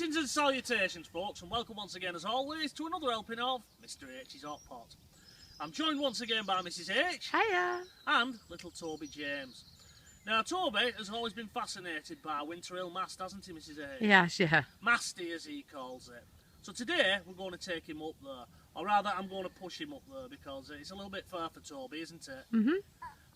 Greetings and salutations, folks, and welcome once again, as always, to another helping of Mr H's Hot Pot. I'm joined once again by Mrs H. Hiya. And little Toby James. Now, Toby has always been fascinated by Winter Hill Mast, hasn't he, Mrs H? Yes, yeah. Masty, as he calls it. So today, we're going to take him up there. Or rather, I'm going to push him up there because it's a little bit far for Toby, isn't it? Mm-hmm.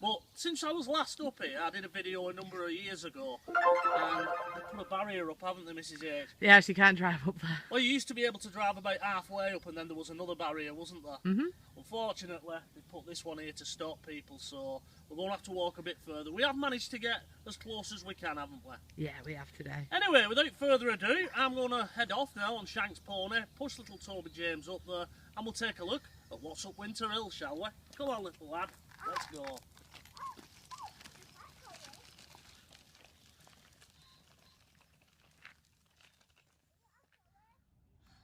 But since I was last up here, I did a video a number of years ago, and they put a barrier up, haven't they, Mrs H? Yes, you can't drive up there. Well, you used to be able to drive about halfway up, and then there was another barrier, wasn't there? Mm-hmm. Unfortunately, they put this one here to stop people, so we're going to have to walk a bit further. We have managed to get as close as we can, haven't we? Yeah, we have today. Anyway, without further ado, I'm going to head off now on Shank's pony, push little Toby James up there, and we'll take a look at what's up Winter Hill, shall we? Come on, little lad, let's go.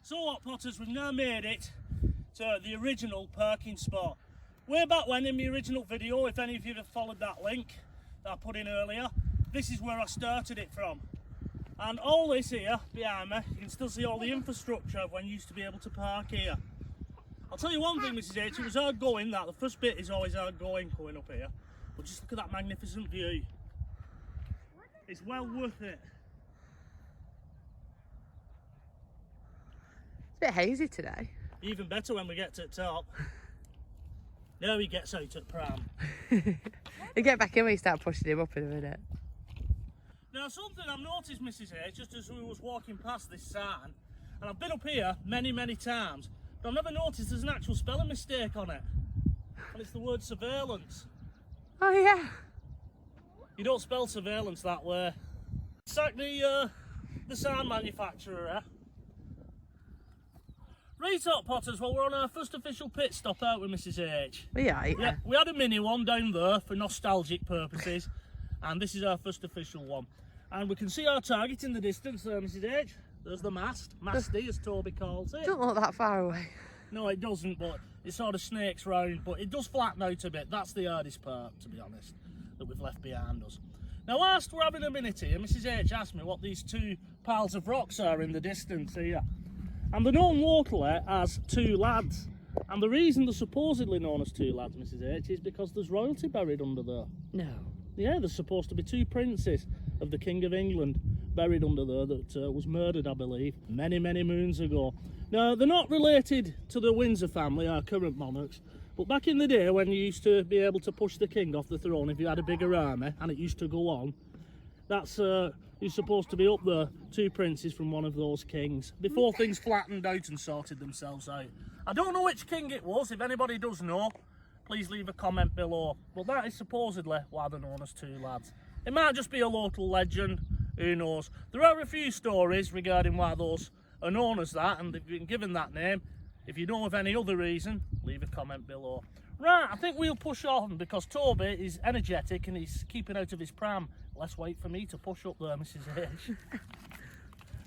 So what, Potters, we've now made it to the original parking spot. Way back when, in the original video, if any of you have followed that link that I put in earlier, this is where I started it from. And all this here behind me, you can still see all the infrastructure of when you used to be able to park here. I'll tell you one thing, Mrs H, it was hard going, that the first bit is always hard going up here. But just look at that magnificent view. It's well worth it. It's a bit hazy today. Even better when we get to the top. Now he gets out at pram. You get back in when you start pushing him up in a minute. Now, something I've noticed, Mrs H, just as we was walking past this sign, and I've been up here many, many times, but I've never noticed there's an actual spelling mistake on it. And it's the word surveillance. Oh yeah. You don't spell surveillance that way. It's like the sign manufacturer. Right up, Potters, well, we're on our first official pit stop out with Mrs H. Yeah. We had a mini one down there for nostalgic purposes, and this is our first official one. And we can see our target in the distance there, Mrs H. There's the mast, Masty as Toby calls it. Don't look that far away. No, it doesn't, but it sort of snakes round, but it does flatten out a bit. That's the hardest part, to be honest, that we've left behind us. Now, whilst we're having a minute here, Mrs H asked me what these two piles of rocks are in the distance here. And they're known locally as two lads. And the reason they're supposedly known as two lads, Mrs H, is because there's royalty buried under there. No. Yeah, there's supposed to be two princes of the King of England buried under there that was murdered, I believe, many, many moons ago. Now, they're not related to the Windsor family, our current monarchs, but back in the day when you used to be able to push the king off the throne if you had a bigger army, and it used to go on, that's you're supposed to be up there, two princes from one of those kings, before things flattened out and sorted themselves out. I don't know which king it was. If anybody does know, please leave a comment below. But that is supposedly why they're known as two lads. It might just be a local legend, who knows. There are a few stories regarding why those are known as that, and they've been given that name. If you know of any other reason, leave a comment below. Right, I think we'll push on because Toby is energetic and he's keeping out of his pram. Let's wait for me to push up there, Mrs H.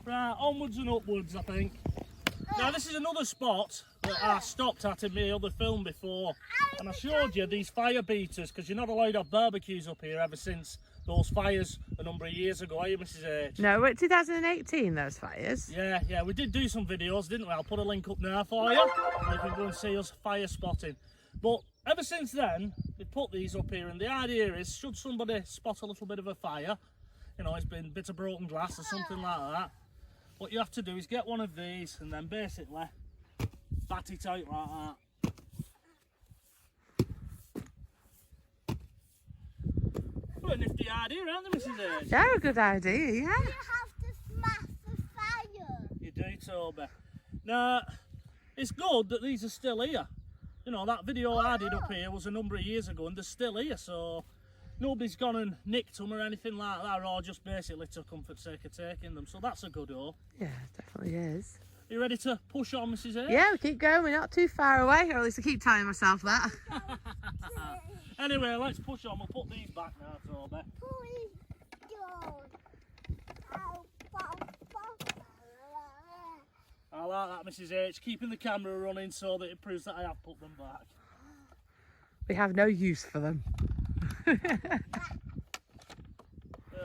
Right, onwards and upwards, I think. Now, this is another spot that I stopped at in my other film before. And I showed you these fire beaters because you're not allowed to have barbecues up here ever since those fires a number of years ago, are you, Mrs H? No, we're at 2018, those fires. Yeah, we did do some videos, didn't we? I'll put a link up now for you. You can go and see us fire spotting. But ever since then, they've put these up here, and the idea is, should somebody spot a little bit of a fire, you know, it's been bits of broken glass or something like that, what you have to do is get one of these and then basically bat it out like that. What a nifty idea, aren't they, Mrs H? Yeah, a good idea, yeah. You have to smash the fire. You do, Toby. Now, it's good that these are still here. You know, that video I did up here was a number of years ago and they're still here, so nobody's gone and nicked them or anything like that, or just basically took them for the sake of taking them, so that's a good haul. Yeah, it definitely is. You ready to push on, Mrs H? Yeah, we keep going, we're not too far away, or at least I keep telling myself that. Anyway, let's push on. We'll put these back now, Toby. Please don't. I like that, Mrs H. Keeping the camera running so that it proves that I have put them back. We have no use for them. There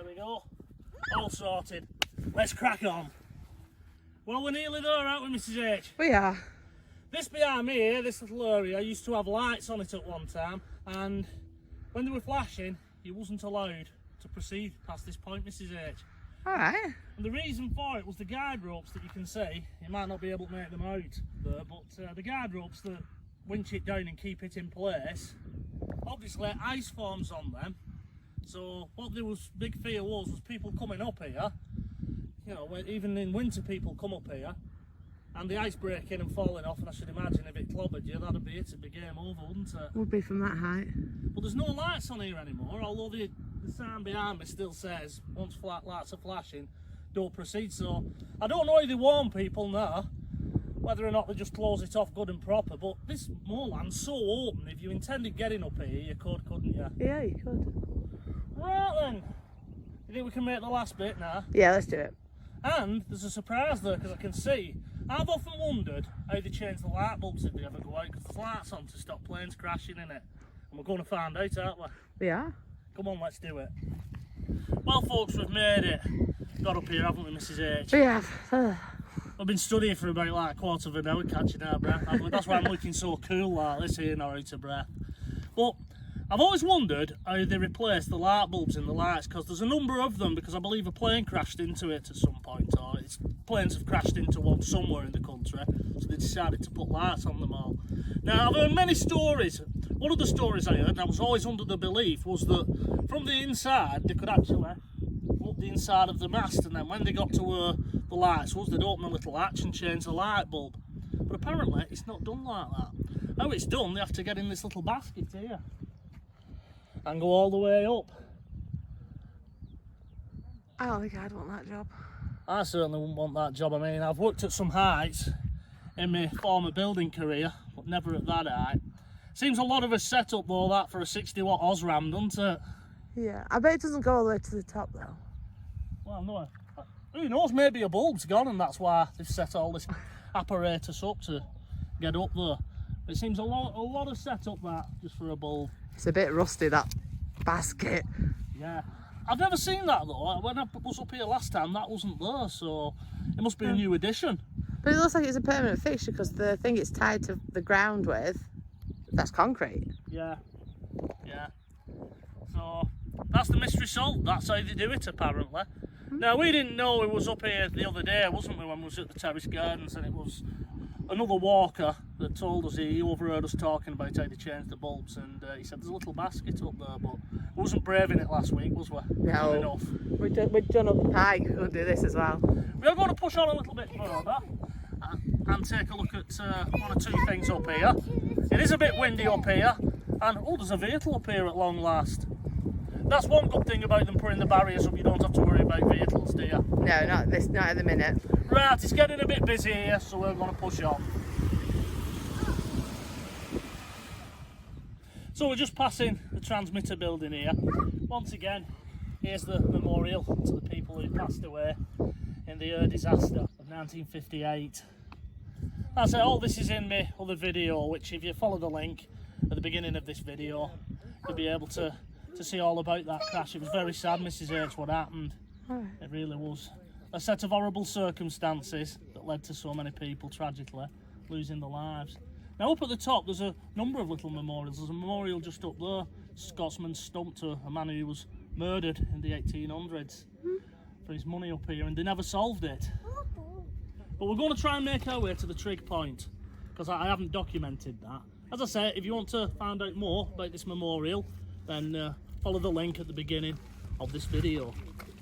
we go. All sorted. Let's crack on. Well, we're nearly there, aren't we, Mrs H? We are. This behind me here, this little area, used to have lights on it at one time, and when they were flashing, you wasn't allowed to proceed past this point, Mrs H. Alright. And the reason for it was the guide ropes that you can see. You might not be able to make them out there, but the guide ropes that winch it down and keep it in place, obviously ice forms on them. So what there was big fear was people coming up here, you know, even in winter people come up here, and the ice breaking and falling off, and I should imagine if it clobbered you, that'd be it, it'd be game over, wouldn't it? Would be from that height. But there's no lights on here anymore, although the sign behind me still says, once flat lights are flashing, don't proceed. So I don't know if they warn people now, whether or not they just close it off good and proper, but this moorland's so open, if you intended getting up here, you could, couldn't you? Yeah, you could. Right then, you think we can make the last bit now? Yeah, let's do it. And there's a surprise there, because I can see, I've often wondered how they change the light bulbs if they ever go out, because there's lights on to stop planes crashing in it. And we're going to find out, aren't we? We are. Come on, let's do it. Well, folks, we've made it. Got up here, haven't we, Mrs H? We have. I've been studying for about like a quarter of an hour, catching our breath. That's why I'm looking so cool like this here, not out of breath. But I've always wondered how they replace the light bulbs in the lights, because there's a number of them, because I believe a plane crashed into it at some point, or planes have crashed into one somewhere in the country, so they decided to put lights on them all. Now, I've heard many stories. One of the stories I heard, and I was always under the belief, was that from the inside they could actually up the inside of the mast, and then when they got to where the lights was, they'd open a little hatch and change the light bulb. But apparently it's not done like that. How it's done, they have to get in this little basket here and go all the way up. I don't think I'd want that job. I certainly wouldn't want that job. I mean, I've worked at some heights in my former building career, but never at that height. Seems a lot of a setup though, that for a 60-watt Osram, doesn't it? Yeah, I bet it doesn't go all the way to the top though. Well, no. Who knows, maybe a bulb's gone and that's why they've set all this apparatus up to get up there. It seems a lot of setup that, just for a bulb. It's a bit rusty, that basket. Yeah. I've never seen that though. When I was up here last time, that wasn't there, so it must be a new addition. But it looks like it's a permanent fixture, because the thing it's tied to the ground with, that's concrete. Yeah. Yeah. So that's the mystery solved. That's how they do it, apparently. Now, we didn't know it was up here the other day, wasn't we, when we was at the Terrace Gardens, and it was another walker that told us, he overheard us talking about how they changed the bulbs, and he said there's a little basket up there, but we wasn't brave in it last week, was we? No. Not enough. We've done up the pike, we'll do this as well. We are going to push on a little bit further and take a look at one or two things up here. It is a bit windy up here, and oh, there's a vehicle up here at long last. That's one good thing about them putting the barriers up, you don't have to worry about vehicles, do you? No, not at the minute. Right, it's getting a bit busy here, so we're going to push on. So we're just passing the transmitter building here. Once again, here's the memorial to the people who passed away in the disaster of 1958. That's it, all this is in my other video, which if you follow the link at the beginning of this video, you'll be able to see all about that crash. It was very sad, Mrs H, what happened. It really was. A set of horrible circumstances that led to so many people tragically losing their lives. Now up at the top there's a number of little memorials. There's a memorial just up there, Scotsman Stump, to a man who was murdered in the 1800s for his money up here, and they never solved it. But we're going to try and make our way to the Trig point, because I haven't documented that. As I say, if you want to find out more about this memorial, then follow the link at the beginning of this video.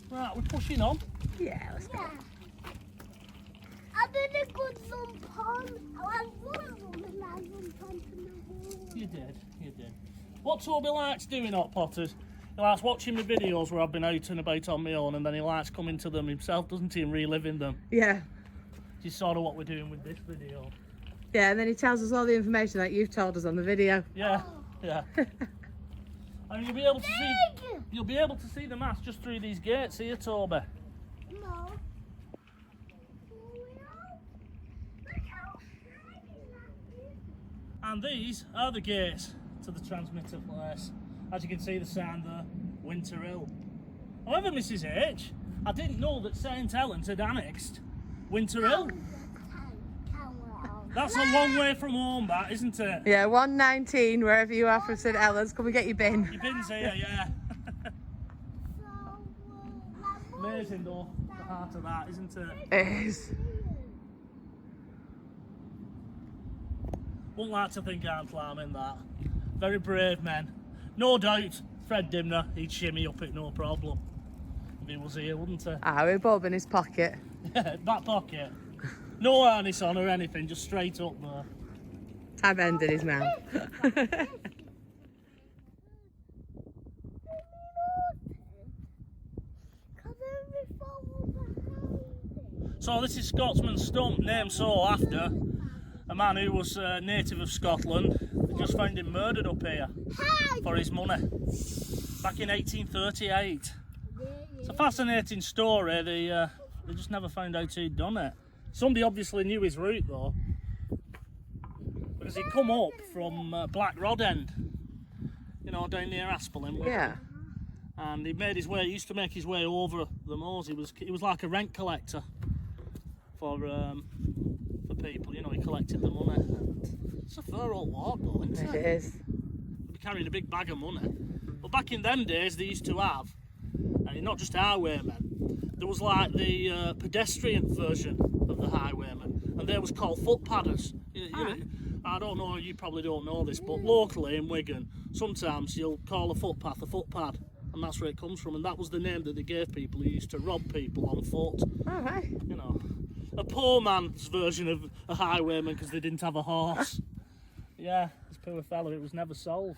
Right, we're pushing on. Yeah, let's go. I did a good jump on. I went one of them and I jumped onto the wall. You did. What Toby likes doing, Hot Potters, he likes watching my videos where I've been out and about on my own, and then he likes coming to them himself, doesn't he, and reliving them. Yeah. Which is sort of what we're doing with this video. Yeah, and then he tells us all the information that you've told us on the video. Yeah. And you'll be able to see the mast just through these gates here, Toby. No. Look how high that is. And these are the gates to the transmitter place. As you can see, the sign there, Winter Hill. However, Mrs H, I didn't know that St Helens had annexed Winter Hill. That's a long way from home, that, isn't it? Yeah, 119 wherever you are from St Helens. Come and get your bin. Your bin's here, yeah. Amazing though, the heart of that, isn't it? It is. Wouldn't like to think I'm climbing that. Very brave men. No doubt, Fred Dimner, he'd shimmy up it, no problem. If he was here, wouldn't he? Ah, with Bob in his pocket. Back pocket. No harness on or anything, just straight up there. Tab end in his mouth. So this is Scotsman Stump, named so after a man who was a native of Scotland. They just found him murdered up here for his money back in 1838. It's a fascinating story. They just never found out who'd done it. Somebody obviously knew his route though, because he'd come up from Black Rod End, you know, down near Aspelin. Yeah. And he made his way. He used to make his way over the moors. He was like a rent collector for people. You know, he collected the money. It's a fair old walk though, isn't it? It is. He'd be carrying a big bag of money. But back in them days, they used to have, and not just highwaymen. There was like the pedestrian version of the highwaymen, and they was called footpadders. I don't know, you probably don't know this, but locally in Wigan, sometimes you'll call a footpath a footpad, and that's where it comes from. And that was the name that they gave people who used to rob people on foot. Oh, right. You know, a poor man's version of a highwayman because they didn't have a horse. Yeah, this poor fella, it was never solved.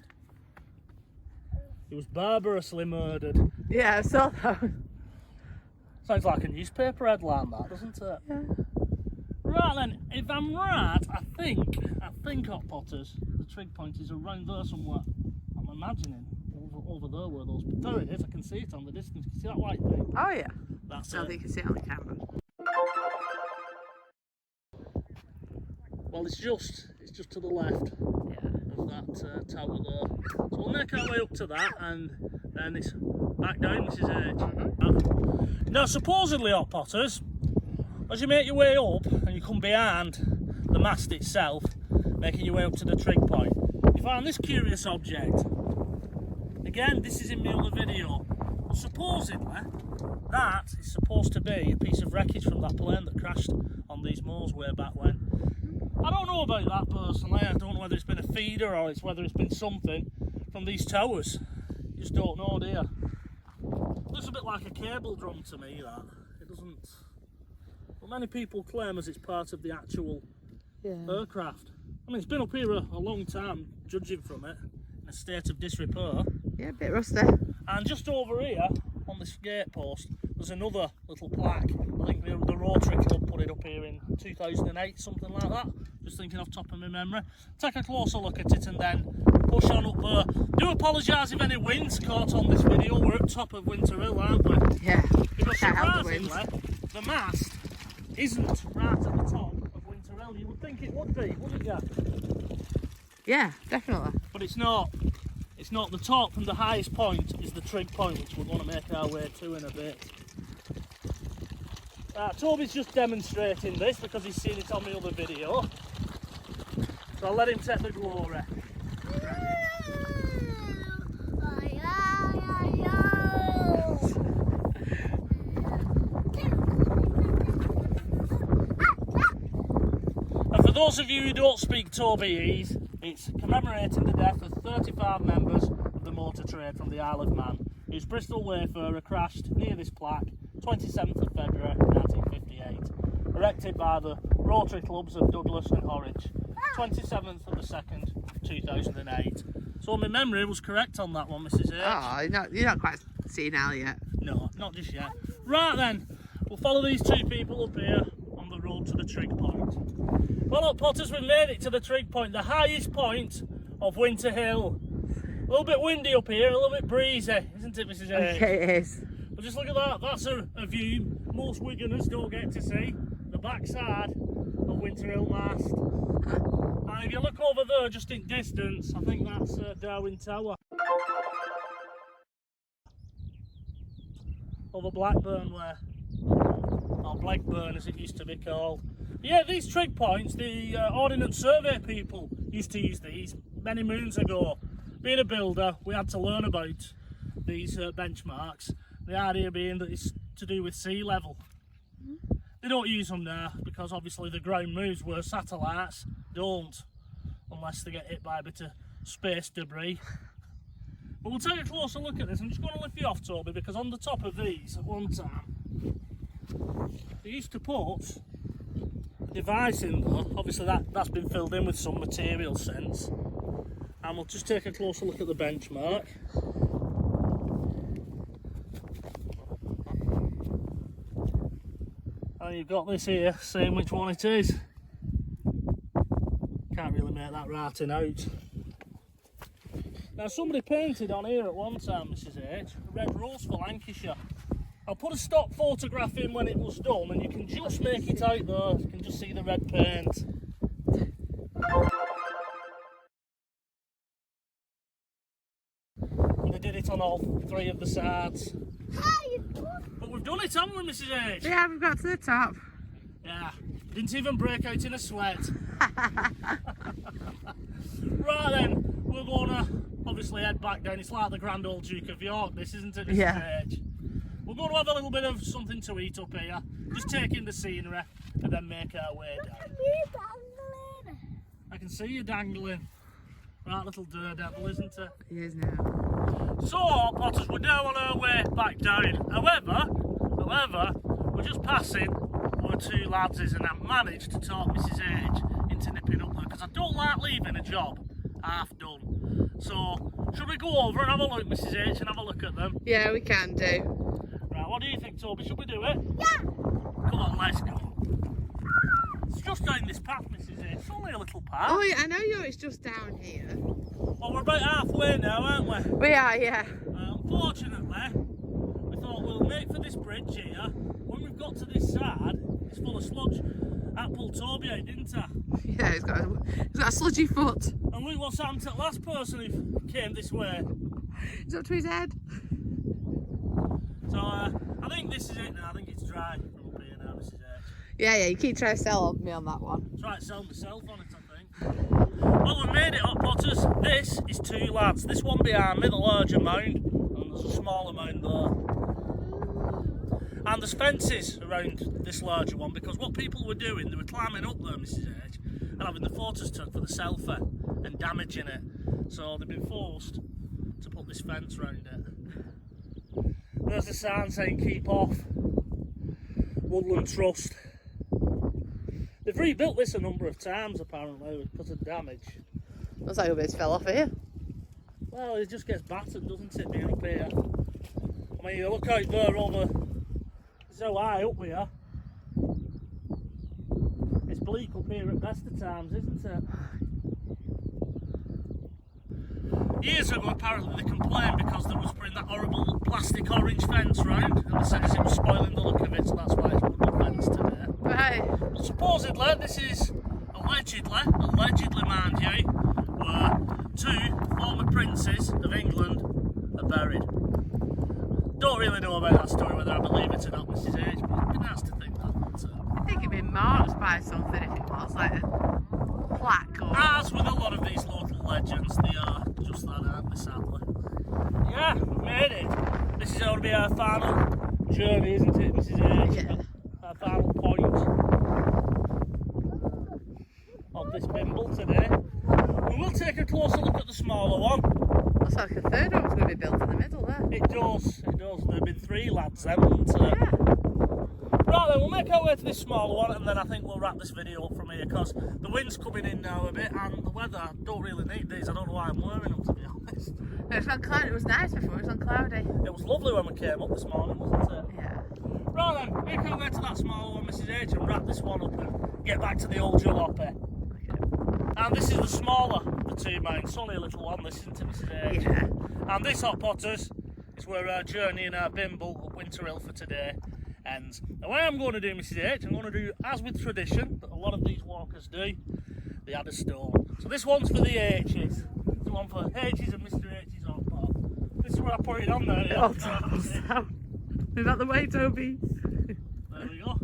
He was barbarously murdered. Yeah, I saw that. Sounds like a newspaper headline, that, doesn't it? Yeah. Right then, if I'm right, I think Hot Potters, the trig point is around there somewhere. I'm imagining over there where those. There it is. I can see it on the distance. Can you see that white thing? Oh yeah. That's So it. you can see it on the camera. Well, it's just to the left of that tower there. So we'll make our way up to that, and then it's back down, Mrs. H. Now, supposedly, Hot Potters, as you make your way up and you come behind the mast itself, making your way up to the trig point, you find this curious object. Again, this is in my other video. Supposedly, that is supposed to be a piece of wreckage from that plane that crashed on these moors way back when. I don't know about that personally. I don't know whether it's been a feeder or whether it's been something from these towers. You just don't know, do you? It looks a bit like a cable drum to me, that. It doesn't. But many people claim as it's part of the actual aircraft. I mean, it's been up here a long time, judging from it, in a state of disrepair. Yeah, a bit rusty. And just over here, on this gate post, there's another little plaque. I think the Rotary Club put it up here in 2008, something like that. Just thinking off top of my memory. Take a closer look at it and then push on up there. Do apologise if any wind's caught on this video. We're at top of Winter Hill, aren't we? Yeah. Because Shout out the wind. surprisingly, the mast isn't right at the top of Winter Hill. You would think it would be, wouldn't you? Yeah, definitely. But it's not. It's not. The top and the highest point is the trig point, which we're going to make our way to in a bit. Toby's just demonstrating this because he's seen it on my other video. So I'll let him take the glory. And for those of you who don't speak Tobyese, it's commemorating the death of 35 members of the motor trade from the Isle of Man, whose Bristol Wayfarer crashed near this plaque 27th of February 1958, erected by the Rotary Clubs of Douglas and Horwich, 27th of the 2nd, 2008. So my memory was correct on that one, Mrs. H. Oh, you're not quite senile yet. No, not just yet. Right then, we'll follow these two people up here on the road to the trig point. Well, look, Potters, we've made it to the trig point, the highest point of Winter Hill. A little bit windy up here, a little bit breezy, isn't it, Mrs. H? Okay, it is. But just look at that, that's a view most Wiganers don't get to see. The backside of Winter Hill Mast. And if you look over there, just in distance, I think that's Darwin Tower. Over Blackburn way. or Blackburn as it used to be called. Yeah, these trig points, the Ordnance Survey people used to use these many moons ago. Being a builder, we had to learn about these benchmarks. The idea being that it's to do with sea level. They don't use them now because obviously the ground moves, where satellites don't, unless they get hit by a bit of space debris. But we'll take a closer look at this. I'm just going to lift you off, Toby, because on the top of these at one time they used to put a device in there. Obviously that's been filled in with some material since. And we'll just take a closer look at the benchmark. And you've got this here, saying which one it is. Can't really make that writing out. Now somebody painted on here at one time, Mrs H, a red rose for Lancashire. I'll put a stock photograph in when it was done and you can just make it out there. You can just see the red paint. And they did it on all three of the sides. But we've done it, haven't we, Mrs H? Yeah, we've got to the top. Yeah, didn't even break out in a sweat. Right then, we're going to obviously head back down. It's like the Grand Old Duke of York, this, isn't it, Mrs H? We're going to have a little bit of something to eat up here, just take in the scenery and then make our way down. I can see you dangling. Right little daredevil, isn't it? He is now. So, Potters, we're now on our way back down. However, we're just passing where two lads is, and I managed to talk Mrs H into nipping up there because I don't like leaving a job half done. So, should we go over and have a look, Mrs H, and have a look at them? Yeah, we can do. Right, what do you think, Toby? Should we do it? Yeah. Come on, let's go. It's just down this path, Mrs H. It's only a little path. Oh, yeah, I know it's just down here. Well, we're about halfway now, aren't we? We are, yeah. Unfortunately, we thought we'll make for this bridge here. When we've got to this side, it's full of sludge. That pulled Toby out, didn't he? Yeah, he's got a sludgy foot. And look what's happened to the last person who came this way. It's up to his head. So I think this is it now. I think it's dry from up here now, Mrs H. Yeah, you keep trying to sell me on that one. Try to sell myself on it, I think. Well, we made it, Hot Potters. This is two lads. This one behind me, the larger mound, and there's a smaller mound there. And there's fences around this larger one because what people were doing, they were climbing up there, Mrs H, and having the photos took for the selfie and damaging it. So they've been forced to put this fence around it. There's the sign saying keep off. Woodland Trust. They've rebuilt this a number of times apparently because of damage. Looks like a bit fell off here. Well, it just gets battered, doesn't it, being up here? I mean, you look out there over, so high up here. It's bleak up here at best of times, isn't it? Years ago, apparently, they complained because they was putting that horrible plastic orange fence round, and they said it was spoiling the look of it, so that's why it's wooden fence today. Right. But supposedly, this is allegedly mind you, where two former princes of England are buried. Don't really know about that story, whether I believe it or not, Mrs H, but it'd be nice to think that, wouldn't it? I think it'd be marked by something if it was, like a plaque or... As with a lot of these local legends, they are just that, aren't they, sadly? Yeah, we made it. This is going to be our final journey, isn't it, Mrs H? Yeah. Our final point of this bimble today. We will take a closer look at the smaller one. Looks like a third one's going to be built in the middle there. It does. There have been three lads then, wouldn't there? Yeah. Right then, we'll make our way to this smaller one and then I think we'll wrap this video up from here because the wind's coming in now a bit and the weather, I don't really need these. I don't know why I'm wearing them, to be honest. It was on cloudy. It was nice before. It was on cloudy. It was lovely when we came up this morning, wasn't it? Yeah. Right then, make our way to that smaller one, Mrs H, and wrap this one up and get back to the old jalopy. And this is the smaller of the two mounts. It's only a little one, this, isn't it, Mrs H? Yeah. And this, Hot Potters, is where our journey in our bimble up Winter Hill for today ends. The way I'm going to do, Mrs H, I'm going to do, as with tradition, that a lot of these walkers do, they add a stone. So this one's for the H's. The one for H's and Mr H's on top. This is where I put it on there. Oh, is that the way, Toby? There we go.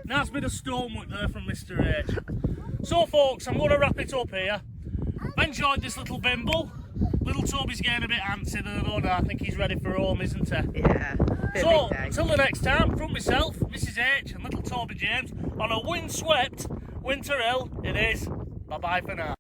Nice bit of stonework there from Mr. H. So folks, I'm going to wrap it up here. I've enjoyed this little bimble. Little Toby's getting a bit antsy though, I think he's ready for home, isn't he? Yeah. So, until the next time, from myself, Mrs. H and little Toby James, on a windswept winter hill, it is. Bye-bye for now.